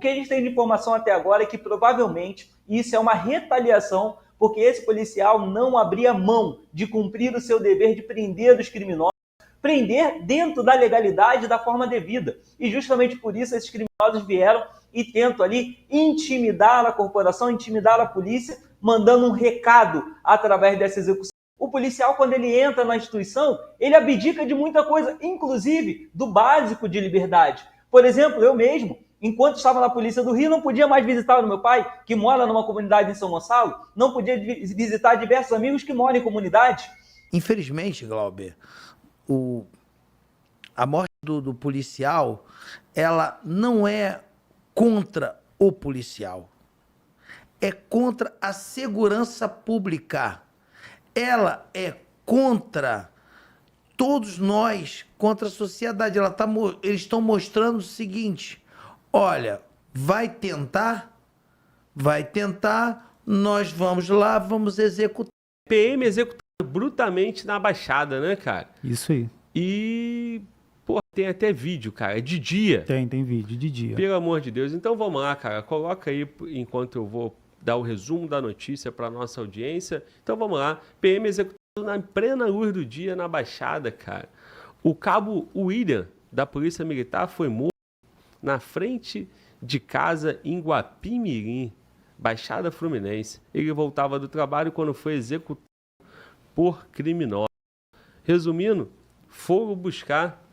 que a gente tem de informação até agora é que provavelmente isso é uma retaliação, porque esse policial não abria mão de cumprir o seu dever de prender os criminosos, prender dentro da legalidade da forma devida. E justamente por isso esses criminosos vieram e tentam ali intimidar a corporação, intimidar a polícia, mandando um recado através dessa execução. O policial, quando ele entra na instituição, ele abdica de muita coisa, inclusive do básico de liberdade. Por exemplo, eu mesmo, enquanto estava na Polícia do Rio, não podia mais visitar o meu pai, que mora numa comunidade em São Gonçalo, não podia visitar diversos amigos que moram em comunidade. Infelizmente, Glauber, a morte do policial, ela não é contra o policial, é contra a segurança pública. Ela é contra todos nós, contra a sociedade. Eles estão mostrando o seguinte: olha, vai tentar, nós vamos lá, vamos executar. PM executado brutalmente na Baixada, né, cara? Isso aí. E, pô, tem até vídeo, cara, de dia. Tem vídeo de dia. Pelo amor de Deus. Então vamos lá, cara, coloca aí enquanto eu vou dar o resumo da notícia para nossa audiência. Então vamos lá. PM executado na plena luz do dia na Baixada, cara. O cabo William, da Polícia Militar, foi morto na frente de casa em Guapimirim, Baixada Fluminense. Ele voltava do trabalho quando foi executado por criminosos. Resumindo, foram buscar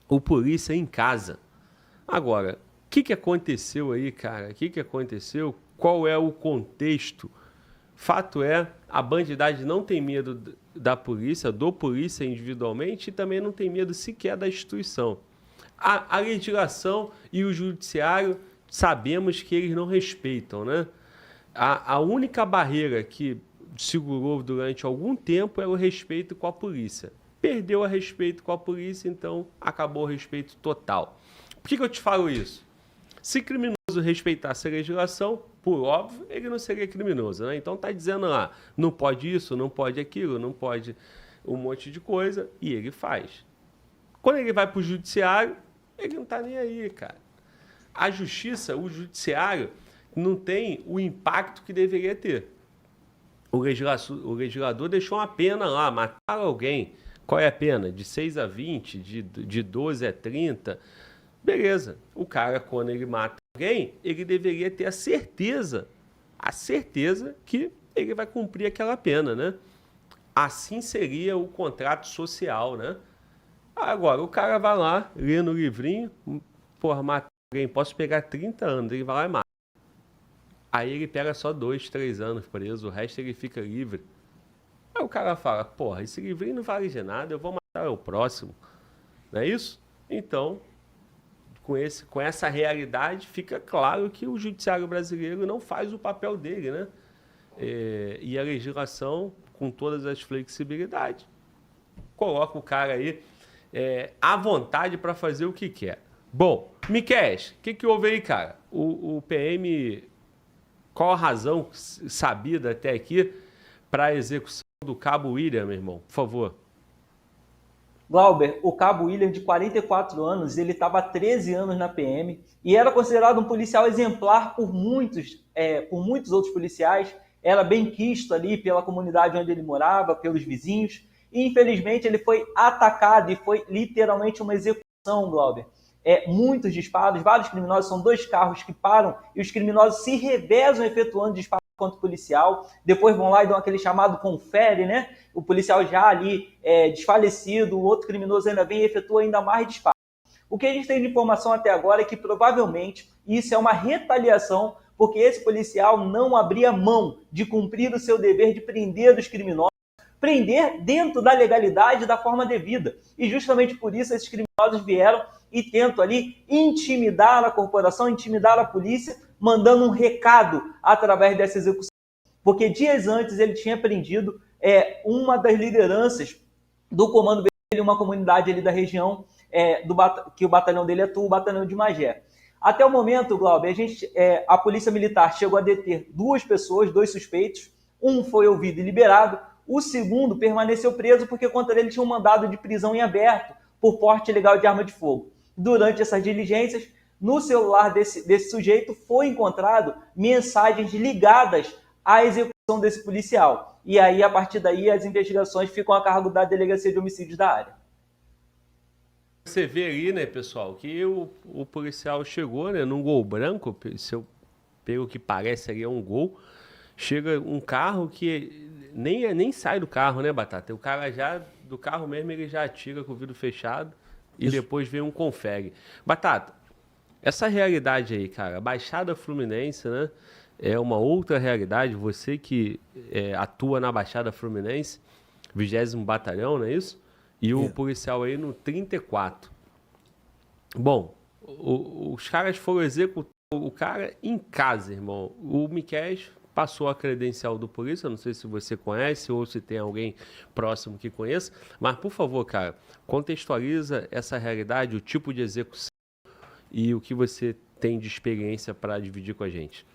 o polícia em casa. Agora, o que aconteceu aí, cara? O que aconteceu? Qual é o contexto? Fato é, a bandidagem não tem medo da polícia, do polícia individualmente, e também não tem medo sequer da instituição. A legislação e o judiciário, sabemos que eles não respeitam, né? A única barreira que segurou durante algum tempo era o respeito com a polícia. Perdeu o respeito com a polícia, então acabou o respeito total. Por que eu te falo isso? Se criminoso respeitasse a legislação, por óbvio, ele não seria criminoso, né? Então tá dizendo lá, não pode isso, não pode aquilo, não pode um monte de coisa, e ele faz. Quando ele vai pro judiciário, ele não tá nem aí, cara. A justiça, o judiciário, não tem o impacto que deveria ter. O legislador deixou uma pena lá, mataram alguém. Qual é a pena? De 6 a 20, de 12 a 30. Beleza. O cara, quando ele mata alguém, ele deveria ter a certeza que ele vai cumprir aquela pena, né? Assim seria o contrato social, né? Agora, o cara vai lá, lê no livrinho, porra, mata alguém, posso pegar 30 anos, ele vai lá e mata. Aí ele pega só 2, 3 anos preso, o resto ele fica livre. Aí o cara fala, porra, esse livrinho não vale de nada, eu vou matar o próximo. Não é isso? Então, com essa realidade, fica claro que o judiciário brasileiro não faz o papel dele, né? E a legislação, com todas as flexibilidades, coloca o cara aí à vontade para fazer o que quer. Bom, Miqués, o que houve aí, cara? O PM, qual a razão sabida até aqui para a execução do cabo William, meu irmão? Por favor. Glauber, o cabo William, de 44 anos, ele estava há 13 anos na PM e era considerado um policial exemplar por muitos outros policiais. Era bem quisto ali pela comunidade onde ele morava, pelos vizinhos. E, infelizmente, ele foi atacado e foi literalmente uma execução, Glauber. Muitos disparos, vários criminosos, são 2 carros que param e os criminosos se revezam efetuando disparos contra o policial, depois vão lá e dão aquele chamado confere, né? O policial já ali desfalecido, o outro criminoso ainda vem e efetua ainda mais disparos. O que a gente tem de informação até agora é que provavelmente isso é uma retaliação, porque esse policial não abria mão de cumprir o seu dever de prender os criminosos, prender dentro da legalidade da forma devida. E justamente por isso esses criminosos vieram e tentam ali intimidar a corporação, intimidar a polícia, mandando um recado através dessa execução. Porque dias antes ele tinha prendido uma das lideranças do Comando Vermelho, uma comunidade ali da região que o batalhão dele atua, o batalhão de Magé. Até o momento, Glauber, a Polícia Militar chegou a deter 2 pessoas, 2 suspeitos. Um foi ouvido e liberado. O segundo permaneceu preso porque contra ele tinha um mandado de prisão em aberto por porte ilegal de arma de fogo. Durante essas diligências, no celular desse sujeito foi encontrado mensagens ligadas à execução desse policial. E aí, a partir daí, as investigações ficam a cargo da Delegacia de Homicídios da área. Você vê aí, né, pessoal, que o policial chegou, né, num gol branco, pelo que parece ali é um gol, chega um carro que nem sai do carro, né, Batata? O cara já, do carro mesmo, ele já atira com o vidro fechado e depois vem um confere. Batata, essa realidade aí, cara, a Baixada Fluminense, né, é uma outra realidade. Você que atua na Baixada Fluminense, 20º Batalhão, não é isso? E o policial aí no 34. Bom, os caras foram executar o cara em casa, irmão. O Miquel passou a credencial do polícia, não sei se você conhece ou se tem alguém próximo que conheça, mas, por favor, cara, contextualiza essa realidade, o tipo de execução e o que você tem de experiência para dividir com a gente.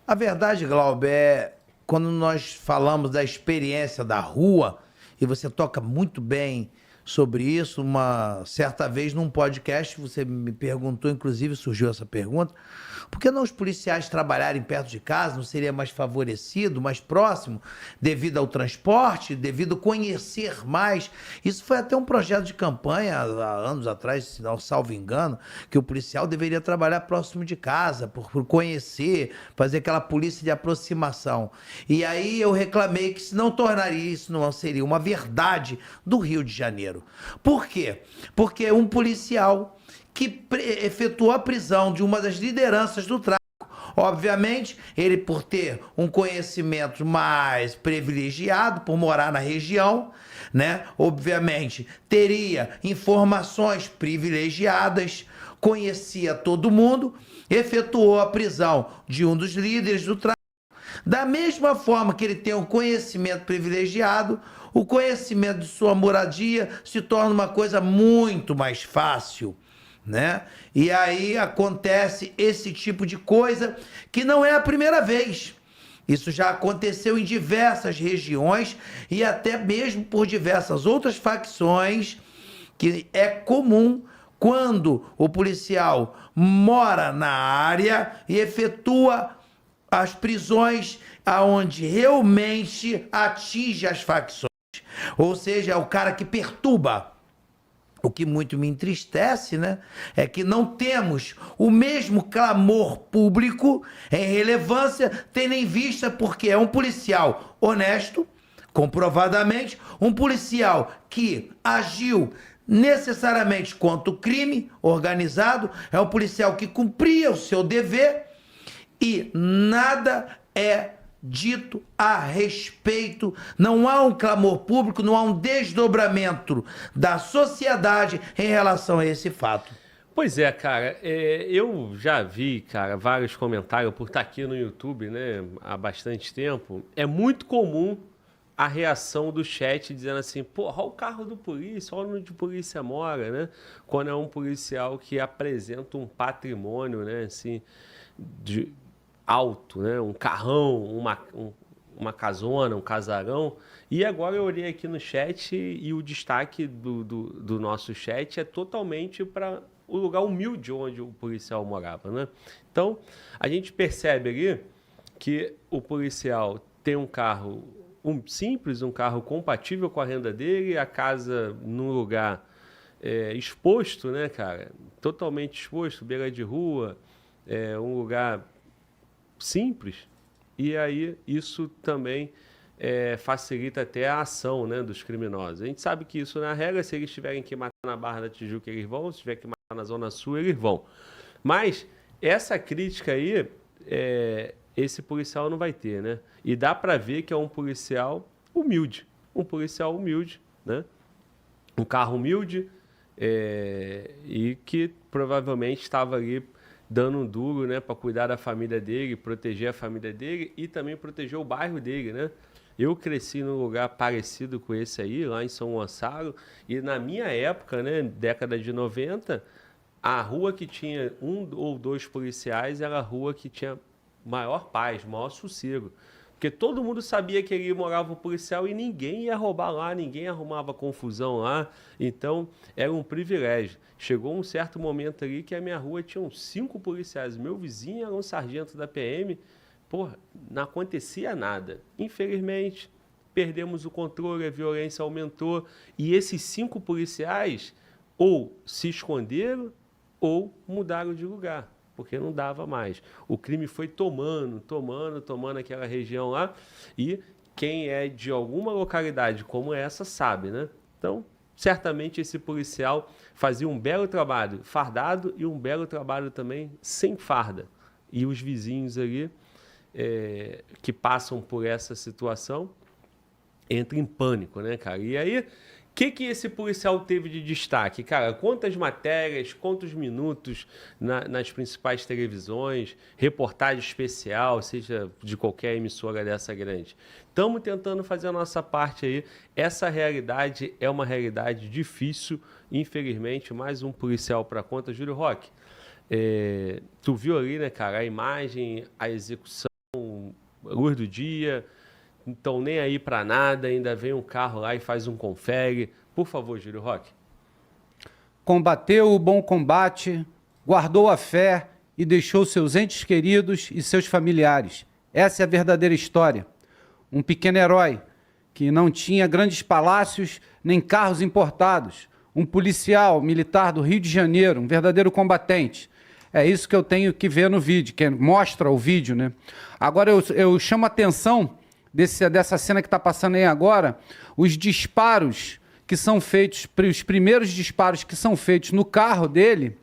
A verdade, Glauber, é quando nós falamos da experiência da rua, e você toca muito bem sobre isso, uma certa vez num podcast, você me perguntou, inclusive surgiu essa pergunta, por que não os policiais trabalharem perto de casa? Não seria mais favorecido, mais próximo, devido ao transporte, devido a conhecer mais? Isso foi até um projeto de campanha há anos atrás, se não salvo engano, que o policial deveria trabalhar próximo de casa, por conhecer, fazer aquela polícia de aproximação. E aí eu reclamei que se não tornaria isso, não seria uma verdade do Rio de Janeiro. Por quê? Porque um policial que efetuou a prisão de uma das lideranças do tráfico, obviamente, ele por ter um conhecimento mais privilegiado, por morar na região, né? Obviamente, teria informações privilegiadas, conhecia todo mundo, efetuou a prisão de um dos líderes do tráfico. Da mesma forma que ele tem um conhecimento privilegiado, o conhecimento de sua moradia se torna uma coisa muito mais fácil, né? E aí acontece esse tipo de coisa que não é a primeira vez. Isso já aconteceu em diversas regiões e até mesmo por diversas outras facções, que é comum quando o policial mora na área e efetua as prisões aonde realmente atinge as facções. Ou seja, é o cara que perturba. O que muito me entristece, né, é que não temos o mesmo clamor público em relevância, tendo em vista porque é um policial honesto, comprovadamente, um policial que agiu necessariamente contra o crime organizado, é um policial que cumpria o seu dever e nada é dito a respeito, não há um clamor público, não há um desdobramento da sociedade em relação a esse fato. Pois é, cara, eu já vi, cara, vários comentários por estar aqui no YouTube, né, há bastante tempo. É muito comum a reação do chat dizendo assim, porra, olha o carro do polícia, olha onde o polícia mora, né? Quando é um policial que apresenta um patrimônio, né, assim, alto, né? Um carrão, uma casona, um casarão. E agora eu olhei aqui no chat e o destaque do nosso chat é totalmente para o lugar humilde onde o policial morava, né? Então, a gente percebe ali que o policial tem um carro simples, um carro compatível com a renda dele, a casa num lugar exposto, né, cara? Totalmente exposto, beira de rua, um lugar simples, e aí isso também facilita até a ação, né, dos criminosos. A gente sabe que isso, na regra, se eles tiverem que matar na Barra da Tijuca, eles vão, se tiver que matar na Zona Sul, eles vão. Mas essa crítica aí, esse policial não vai ter, né? E dá para ver que é um policial humilde, né? Um carro humilde, e que provavelmente estava ali dando um duro, né, para cuidar da família dele, proteger a família dele e também proteger o bairro dele, né? Eu cresci num lugar parecido com esse aí, lá em São Gonçalo, e na minha época, né, década de 90, a rua que tinha um ou dois policiais era a rua que tinha maior paz, maior sossego. Porque Porque todo mundo sabia que ali morava o policial e ninguém ia roubar lá, ninguém arrumava confusão lá. Então, era um privilégio. Chegou um certo momento ali que a minha rua tinha 5 policiais. Meu vizinho era um sargento da PM. Porra, não acontecia nada. Infelizmente, perdemos o controle, a violência aumentou. E esses 5 policiais ou se esconderam ou mudaram de lugar, porque não dava mais. O crime foi tomando aquela região lá, e quem é de alguma localidade como essa sabe, né? Então, certamente esse policial fazia um belo trabalho fardado e um belo trabalho também sem farda. E os vizinhos ali que passam por essa situação entram em pânico, né, cara? E aí, o que esse policial teve de destaque? Cara, quantas matérias, quantos minutos nas principais televisões, reportagem especial, seja de qualquer emissora dessa grande. Estamos tentando fazer a nossa parte aí. Essa realidade é uma realidade difícil, infelizmente. Mais um policial para conta. Júlio Roque, tu viu ali, né, cara, a imagem, a execução, luz do dia... Então, nem aí para nada, ainda vem um carro lá e faz um confere. Por favor, Júlio Roque. Combateu o bom combate, guardou a fé e deixou seus entes queridos e seus familiares. Essa é a verdadeira história. Um pequeno herói que não tinha grandes palácios nem carros importados. Um policial militar do Rio de Janeiro, um verdadeiro combatente. É isso que eu tenho que ver no vídeo, que mostra o vídeo, né? Agora eu chamo a atenção dessa cena que está passando aí agora, os disparos que são feitos, os primeiros disparos que são feitos no carro dele,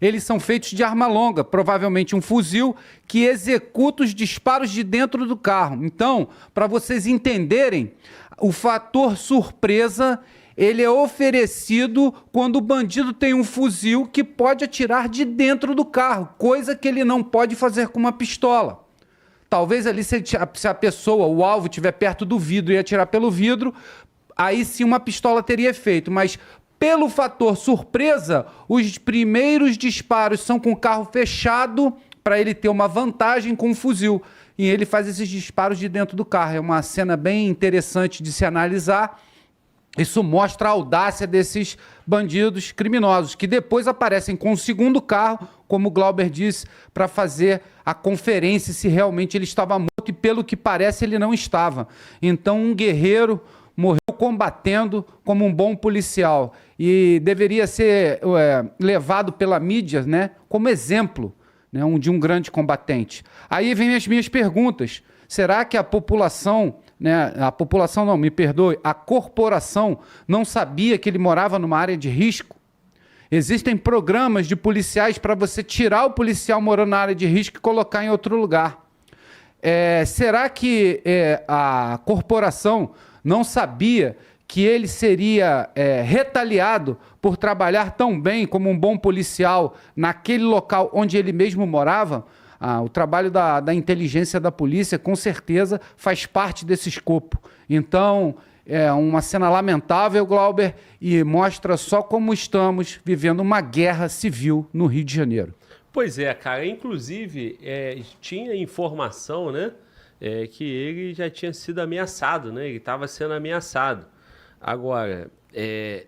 eles são feitos de arma longa, provavelmente um fuzil que executa os disparos de dentro do carro. Então, para vocês entenderem, o fator surpresa, ele é oferecido quando o bandido tem um fuzil que pode atirar de dentro do carro, coisa que ele não pode fazer com uma pistola. Talvez ali, se a pessoa, o alvo, estiver perto do vidro e atirar pelo vidro, aí sim uma pistola teria efeito. Mas, pelo fator surpresa, os primeiros disparos são com o carro fechado para ele ter uma vantagem com o fuzil. E ele faz esses disparos de dentro do carro. É uma cena bem interessante de se analisar. Isso mostra a audácia desses bandidos criminosos, que depois aparecem com o segundo carro, como o Glauber disse, para fazer a conferência se realmente ele estava morto, e pelo que parece ele não estava. Então um guerreiro morreu combatendo como um bom policial e deveria ser levado pela mídia, né, como exemplo, né, de um grande combatente. Aí vem as minhas perguntas. Será que a população... a população não, me perdoe, a corporação não sabia que ele morava numa área de risco? Existem programas de policiais para você tirar o policial morando na área de risco e colocar em outro lugar. Será que a corporação não sabia que ele seria retaliado por trabalhar tão bem como um bom policial naquele local onde ele mesmo morava? O trabalho da inteligência da polícia, com certeza, faz parte desse escopo. Então, é uma cena lamentável, Glauber, e mostra só como estamos vivendo uma guerra civil no Rio de Janeiro. Pois é, cara. Inclusive, tinha informação, né, que ele já tinha sido ameaçado, né? Ele estava sendo ameaçado. Agora,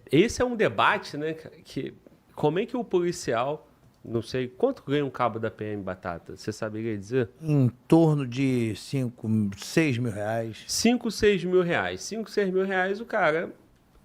esse é um debate, né, que como é que o policial... Não sei, quanto ganha um cabo da PM, Batata? Você saberia dizer? Em torno de 5, 6 mil reais. 5, 6 mil reais. 5, 6 mil reais, o cara,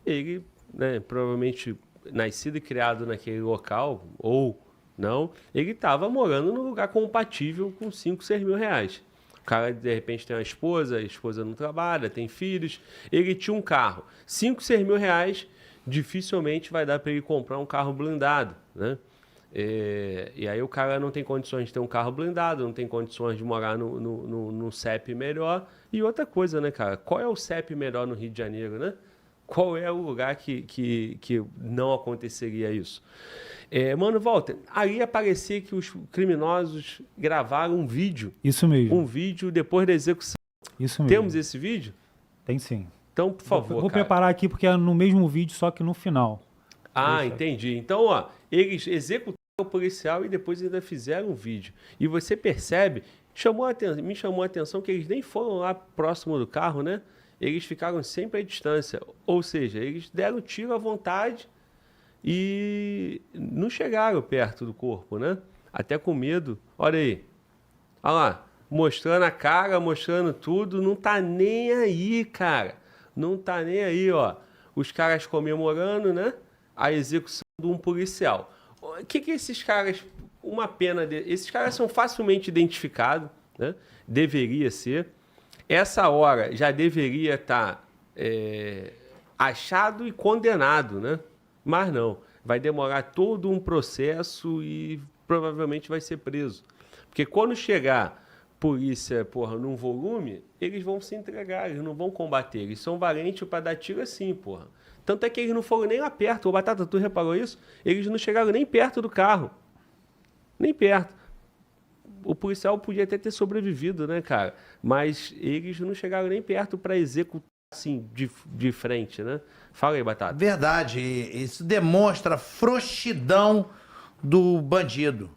ele, né, provavelmente nascido e criado naquele local, ou não, ele estava morando num lugar compatível com 5, 6 mil reais. O cara, de repente, tem uma esposa, a esposa não trabalha, tem filhos, ele tinha um carro. 5, 6 mil reais, dificilmente vai dar para ele comprar um carro blindado, né? E aí o cara não tem condições de ter um carro blindado, não tem condições de morar num CEP melhor. E outra coisa, né, cara? Qual é o CEP melhor no Rio de Janeiro, né? Qual é o lugar que não aconteceria isso? Mano, Walter, aí aparecia que os criminosos gravaram um vídeo. Isso mesmo. Um vídeo depois da execução. Isso mesmo. Temos esse vídeo? Tem sim. Então, por favor, Vou cara. preparar aqui porque é no mesmo vídeo, só que no final. Ah, entendi. Então, ó, eles executaram o policial e depois ainda fizeram um vídeo. E você percebe, me chamou a atenção que eles nem foram lá próximo do carro, né? Eles ficaram sempre à distância. Ou seja, eles deram tiro à vontade e não chegaram perto do corpo, né? Até com medo. Olha aí. Olha lá. Mostrando a cara, mostrando tudo. Não tá nem aí, cara. Não tá nem aí, ó. Os caras comemorando, né? A execução de um policial. O que esses caras... Uma pena... Esses caras são facilmente identificados, né? Deveria ser. Essa hora já deveria estar achado e condenado, né? Mas não. Vai demorar todo um processo e provavelmente vai ser preso. Porque quando chegar polícia, porra, num volume, eles vão se entregar, eles não vão combater. Eles são valentes para dar tiro assim, porra. Tanto é que eles não foram nem lá perto. Ô, Batata, tu reparou isso? Eles não chegaram nem perto do carro. Nem perto. O policial podia até ter sobrevivido, né, cara? Mas eles não chegaram nem perto para executar assim, de frente, né? Fala aí, Batata. Verdade. Isso demonstra a frouxidão do bandido.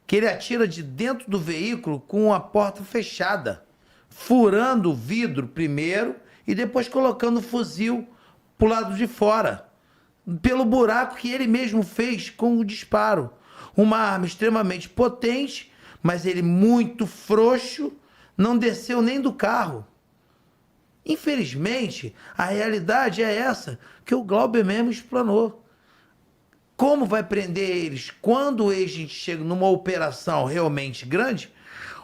Que ele atira de dentro do veículo com a porta fechada, furando o vidro primeiro e depois colocando o fuzil pro lado de fora, pelo buraco que ele mesmo fez com o disparo. Uma arma extremamente potente, mas ele muito frouxo, não desceu nem do carro. Infelizmente, a realidade é essa que o Glauber mesmo explanou. Como vai prender eles quando a gente chega numa operação realmente grande,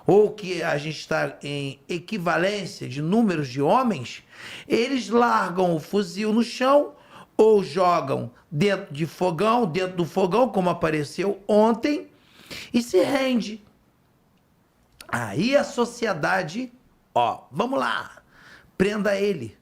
ou que a gente está em equivalência de números de homens, eles largam o fuzil no chão ou jogam dentro do fogão, como apareceu ontem, e se rende. Aí a sociedade, ó, vamos lá, prenda ele.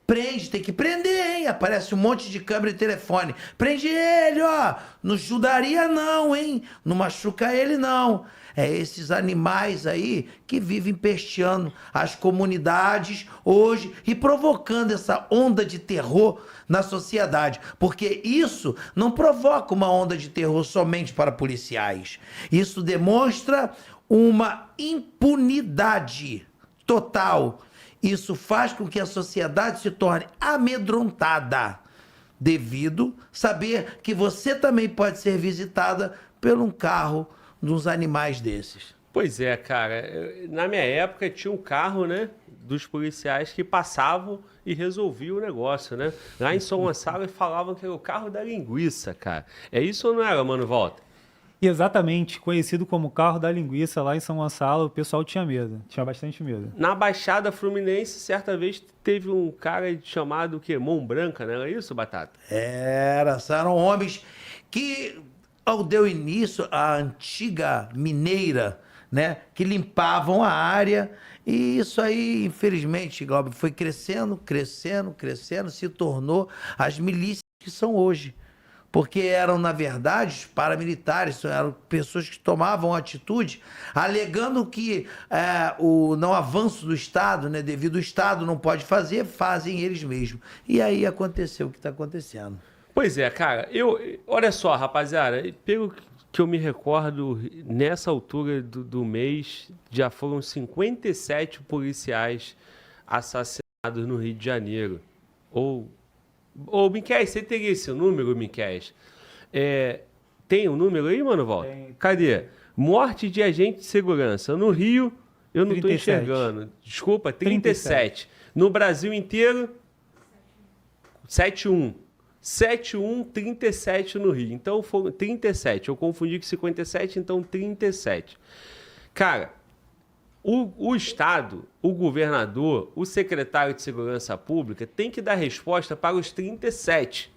Prende, tem que prender, hein? Aparece um monte de câmera e telefone. Prende ele, ó. Não ajudaria não, hein? Não machuca ele não. É esses animais aí que vivem pesteando as comunidades hoje e provocando essa onda de terror na sociedade. Porque isso não provoca uma onda de terror somente para policiais. Isso demonstra uma impunidade total. Isso faz com que a sociedade se torne amedrontada, devido saber que você também pode ser visitada por um carro dos animais desses. Pois é, cara. Na minha época tinha um carro, né, dos policiais que passavam e resolviam o negócio, né? Lá em São Gonçalo eles falavam que era o carro da linguiça, cara. É isso ou não era, Mano Walter? Exatamente, conhecido como carro da linguiça lá em São Gonçalo, o pessoal tinha medo, tinha bastante medo. Na Baixada Fluminense, certa vez teve um cara chamado que Mão Branca, não era isso, Batata? Eram homens que, ao deu início à antiga mineira, né, que limpavam a área, e isso aí, infelizmente, Glauber, foi crescendo, se tornou as milícias que são hoje. Porque eram, na verdade, os paramilitares, eram pessoas que tomavam atitude alegando que o não avanço do Estado, né, devido ao Estado não pode fazer, fazem eles mesmos. E aí aconteceu o que está acontecendo. Pois é, cara. Olha só, rapaziada, pelo que eu me recordo, nessa altura do mês, já foram 57 policiais assassinados no Rio de Janeiro. Ô, Miquel, você teria esse número, Miquel? Tem um número aí, Mano Walter? Tem. Cadê? Morte de agente de segurança. No Rio, eu não estou 37. enxergando. Desculpa, 37. No Brasil inteiro, 71. 71, 37 no Rio. Então, foram 37. Eu confundi com 57, então 37. Cara, o Estado, o governador, o secretário de Segurança Pública tem que dar resposta para os 37.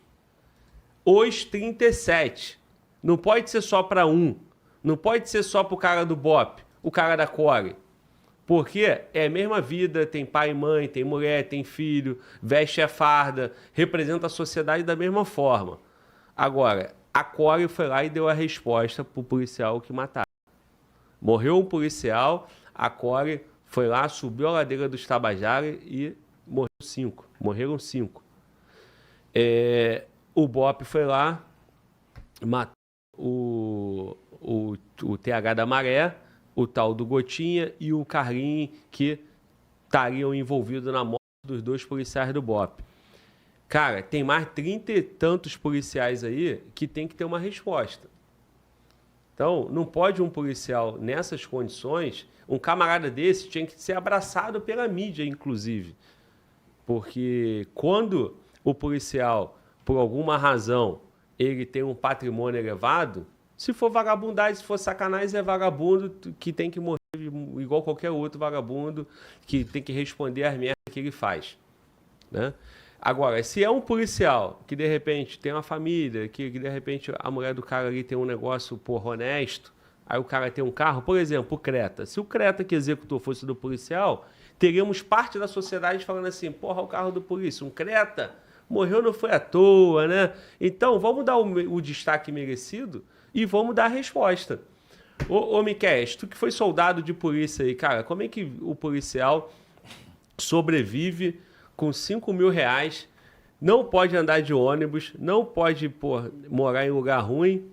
Os 37. Não pode ser só para um. Não pode ser só para o cara do BOP, o cara da CORE. Porque é a mesma vida, tem pai e mãe, tem mulher, tem filho, veste a farda, representa a sociedade da mesma forma. Agora, a CORE foi lá e deu a resposta para o policial que mataram. Morreu um policial, a CORE foi lá, subiu a ladeira dos Tabajara e morreram 5. O BOP foi lá, matou o TH da Maré, o tal do Gotinha e o Carlinhos, que estariam envolvidos na morte dos 2 policiais do BOPE. Cara, tem mais 30 e tantos policiais aí que tem que ter uma resposta. Então, não pode um policial, nessas condições, um camarada desse tinha que ser abraçado pela mídia, inclusive. Porque quando o policial, por alguma razão, ele tem um patrimônio elevado, se for vagabundagem, se for sacanagem, é vagabundo que tem que morrer igual qualquer outro vagabundo, que tem que responder às merdas que ele faz, né? Agora, se é um policial que de repente tem uma família, que de repente a mulher do cara ali tem um negócio, porra, honesto, aí o cara tem um carro, por exemplo, o Creta. Se o Creta que executou fosse do policial, teríamos parte da sociedade falando assim, porra, o carro do polícia, um Creta morreu não foi à toa, né? Então, vamos dar o destaque merecido e vamos dar a resposta. Ô Miquel, tu que foi soldado de polícia aí, cara, como é que o policial sobrevive com 5 mil reais, não pode andar de ônibus, não pode, morar em lugar ruim?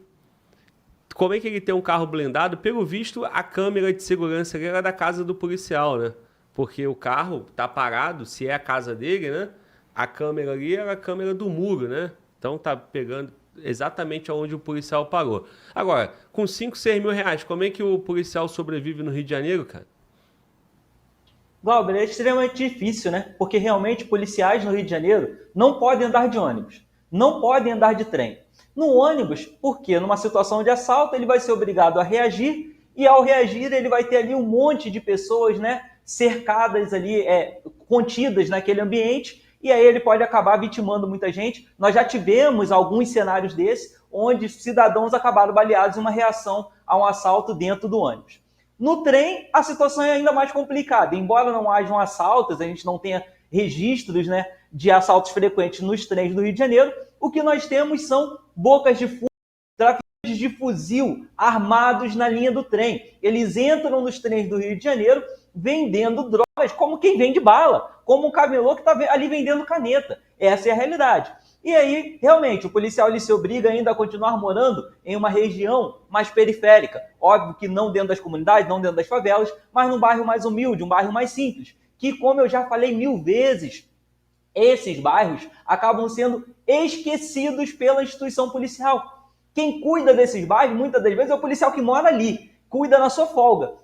Como é que ele tem um carro blindado? Pelo visto, a câmera de segurança ali era da casa do policial, né? Porque o carro tá parado, se é a casa dele, né? A câmera ali era a câmera do muro, né? Então tá pegando exatamente onde o policial parou. Agora, com 5, 6 mil reais, como é que o policial sobrevive no Rio de Janeiro, cara? Glauber, é extremamente difícil, né? Porque realmente policiais no Rio de Janeiro não podem andar de ônibus, não podem andar de trem. No ônibus, porque numa situação de assalto ele vai ser obrigado a reagir e ao reagir ele vai ter ali um monte de pessoas, né, cercadas ali, contidas naquele ambiente, e aí ele pode acabar vitimando muita gente. Nós já tivemos alguns cenários desses, onde cidadãos acabaram baleados em uma reação a um assalto dentro do ônibus. No trem, a situação é ainda mais complicada. Embora não hajam assaltos, a gente não tenha registros, né, de assaltos frequentes nos trens do Rio de Janeiro, o que nós temos são bocas de fumo, traficantes de fuzil armados na linha do trem. Eles entram nos trens do Rio de Janeiro vendendo drogas como quem vende bala, como um camelô que está ali vendendo caneta. Essa é a realidade. E aí, realmente, o policial ele se obriga ainda a continuar morando em uma região mais periférica. Óbvio que não dentro das comunidades, não dentro das favelas, mas num bairro mais humilde, um bairro mais simples. Que, como eu já falei 1000 vezes, esses bairros acabam sendo esquecidos pela instituição policial. Quem cuida desses bairros, muitas das vezes, é o policial que mora ali, cuida na sua folga.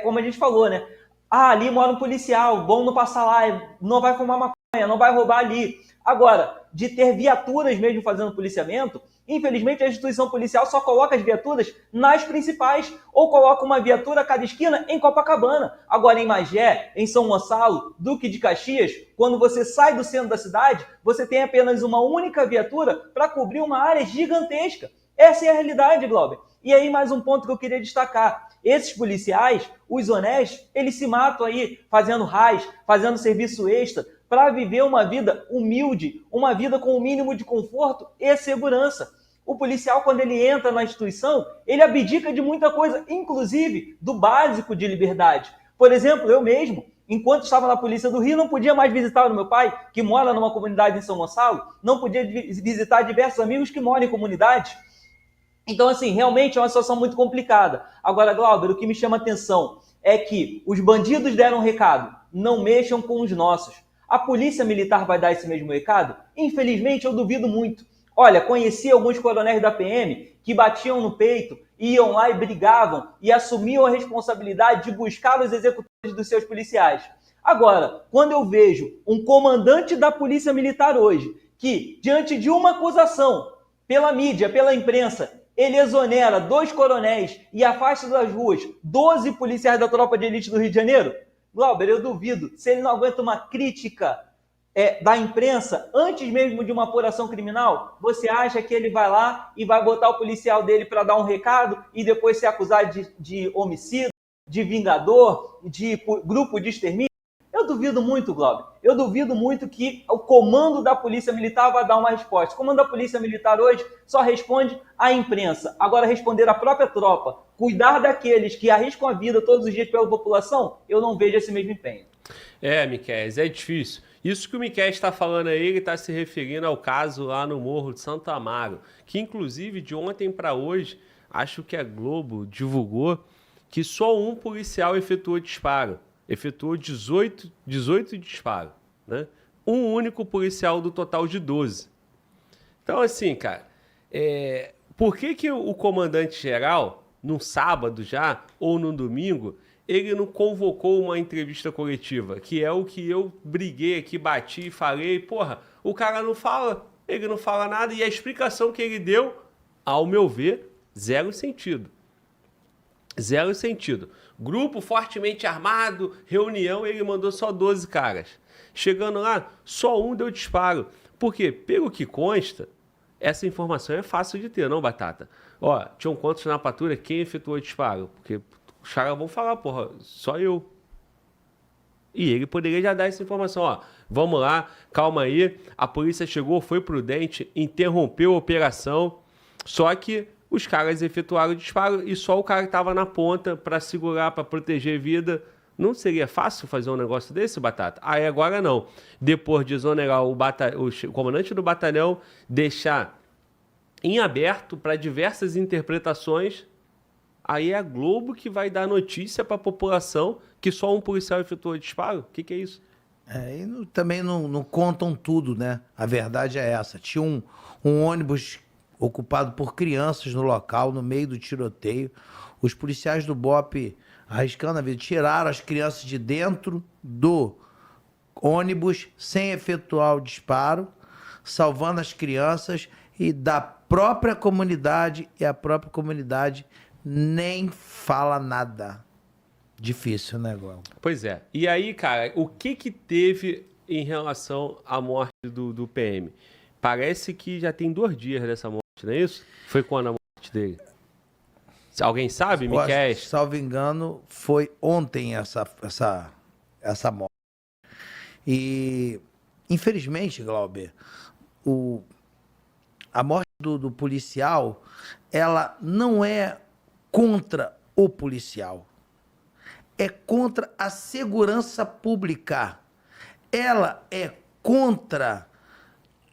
Como a gente falou, né? Ali mora um policial, bom não passar lá, não vai fumar maconha, não vai roubar ali. Agora, de ter viaturas mesmo fazendo policiamento, infelizmente a instituição policial só coloca as viaturas nas principais, ou coloca uma viatura a cada esquina em Copacabana. Agora em Magé, em São Gonçalo, Duque de Caxias, quando você sai do centro da cidade, você tem apenas uma única viatura para cobrir uma área gigantesca. Essa é a realidade, Glauber. E aí mais um ponto que eu queria destacar. Esses policiais, os honestos, eles se matam aí fazendo raiz, fazendo serviço extra, para viver uma vida humilde, uma vida com o mínimo de conforto e segurança. O policial, quando ele entra na instituição, ele abdica de muita coisa, inclusive do básico de liberdade. Por exemplo, eu mesmo, enquanto estava na Polícia do Rio, não podia mais visitar o meu pai, que mora numa comunidade em São Gonçalo, não podia visitar diversos amigos que moram em comunidades. Então, assim, realmente é uma situação muito complicada. Agora, Glauber, o que me chama a atenção é que os bandidos deram um recado, não mexam com os nossos. A polícia militar vai dar esse mesmo recado? Infelizmente, eu duvido muito. Olha, conheci alguns coronéis da PM que batiam no peito, iam lá e brigavam e assumiam a responsabilidade de buscar os executores dos seus policiais. Agora, quando eu vejo um comandante da Polícia Militar hoje que, diante de uma acusação pela mídia, pela imprensa, ele exonera 2 coronéis e afasta das ruas 12 policiais da tropa de elite do Rio de Janeiro, Glauber, eu duvido, se ele não aguenta uma crítica da imprensa antes mesmo de uma apuração criminal, você acha que ele vai lá e vai botar o policial dele para dar um recado e depois ser acusado de homicídio, de vingador, de grupo de extermínio? Eu duvido muito, Glauber. Eu duvido muito que o comando da Polícia Militar vai dar uma resposta. O comando da Polícia Militar hoje só responde à imprensa. Agora, responder à própria tropa, cuidar daqueles que arriscam a vida todos os dias pela população, eu não vejo esse mesmo empenho. Miquel, é difícil. Isso que o Miquel está falando aí, ele está se referindo ao caso lá no Morro de Santo Amaro, que inclusive de ontem para hoje, acho que a Globo divulgou que só um policial efetuou disparo. Efetuou 18 disparos, né? Um único policial do total de 12. Então, assim, cara, por que o comandante-geral, num sábado já, ou no domingo, ele não convocou uma entrevista coletiva? Que é o que eu briguei aqui, bati e falei, porra, o cara não fala, ele não fala nada, e a explicação que ele deu, ao meu ver, zero sentido. Zero sentido. Grupo fortemente armado, reunião, ele mandou só 12 caras. Chegando lá, só um deu disparo. Porque, pelo que consta, essa informação é fácil de ter, não, Batata? Ó, tinham quantos na patrulha, quem efetuou o disparo? Porque os caras vão falar, porra, só eu. E ele poderia já dar essa informação, ó, vamos lá, calma aí, a polícia chegou, foi prudente, interrompeu a operação, só que os caras efetuaram o disparo e só o cara que estava na ponta para segurar, para proteger vida. Não seria fácil fazer um negócio desse, Batata? Aí agora não. Depois de exonerar o comandante do batalhão, deixar em aberto para diversas interpretações, aí é a Globo que vai dar notícia para a população que só um policial efetuou o disparo? O que é isso? Também não contam tudo, né? A verdade é essa. Tinha um ônibus ocupado por crianças no local, no meio do tiroteio. Os policiais do BOPE, arriscando a vida, tiraram as crianças de dentro do ônibus sem efetuar o disparo, salvando as crianças e da própria comunidade, e a própria comunidade nem fala nada. Difícil, né, Glauco? Pois é. E aí, cara, o que teve em relação à morte do PM? Parece que já tem 2 dias dessa morte, não é isso? Foi quando a morte dele? Alguém sabe, Miquel? Salvo engano, foi ontem essa morte. E, infelizmente, Glauber, a morte do policial, ela não é contra o policial. É contra a segurança pública. Ela é contra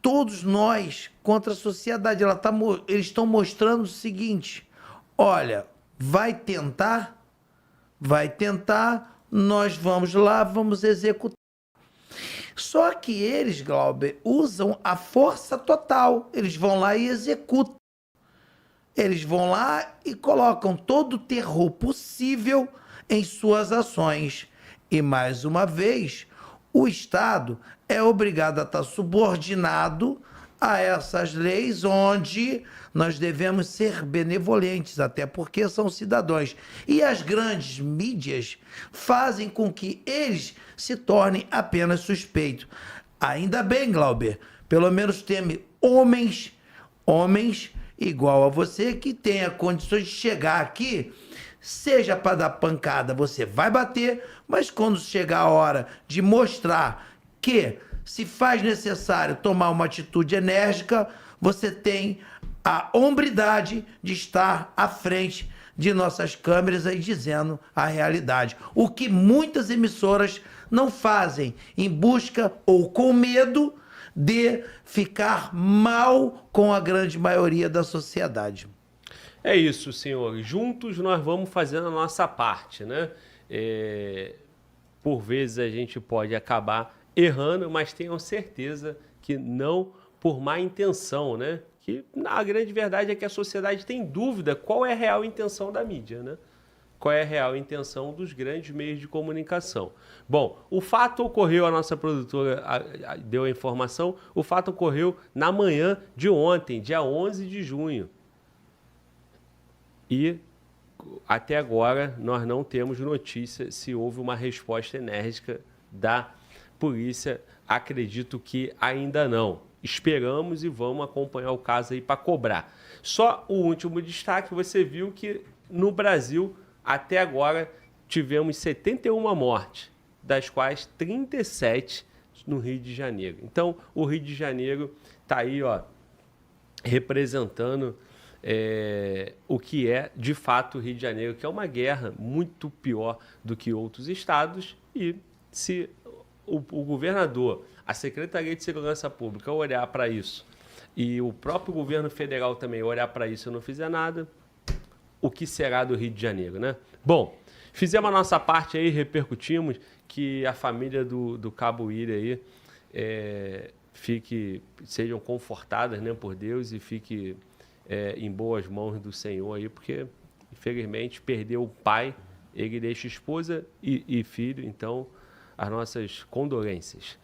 todos nós, contra a sociedade. Eles estão mostrando o seguinte: olha, vai tentar, nós vamos lá, vamos executar. Só que eles, Glauber, usam a força total. Eles vão lá e executam. Eles vão lá e colocam todo o terror possível em suas ações. E, mais uma vez, o Estado é obrigado a estar subordinado a essas leis, onde nós devemos ser benevolentes, até porque são cidadãos. E as grandes mídias fazem com que eles se tornem apenas suspeitos. Ainda bem, Glauber, pelo menos tem homens igual a você que tenha condições de chegar aqui, seja para dar pancada, você vai bater, mas quando chegar a hora de mostrar que se faz necessário tomar uma atitude enérgica, você tem a hombridade de estar à frente de nossas câmeras aí dizendo a realidade. O que muitas emissoras não fazem em busca ou com medo de ficar mal com a grande maioria da sociedade. É isso, senhor. Juntos nós vamos fazendo a nossa parte, né? Por vezes a gente pode acabar errando, mas tenham certeza que não por má intenção, né? Que a grande verdade é que a sociedade tem dúvida qual é a real intenção da mídia, né? Qual é a real intenção dos grandes meios de comunicação. Bom, o fato ocorreu, a nossa produtora deu a informação, o fato ocorreu na manhã de ontem, dia 11 de junho. E até agora nós não temos notícia se houve uma resposta enérgica da polícia. Acredito que ainda não. Esperamos e vamos acompanhar o caso aí para cobrar. Só o último destaque, você viu que no Brasil, até agora, tivemos 71 mortes, das quais 37 no Rio de Janeiro. Então, o Rio de Janeiro está aí, ó, representando o que é, de fato, o Rio de Janeiro, que é uma guerra muito pior do que outros estados. E se o governador, a Secretaria de Segurança Pública olhar para isso e o próprio governo federal também olhar para isso e não fizer nada, o que será do Rio de Janeiro, né? Bom, fizemos a nossa parte aí, repercutimos, que a família do Cabo William aí sejam confortadas, né, por Deus e fique em boas mãos do Senhor aí, porque infelizmente perdeu o pai, ele deixa esposa e filho, então as nossas condolências.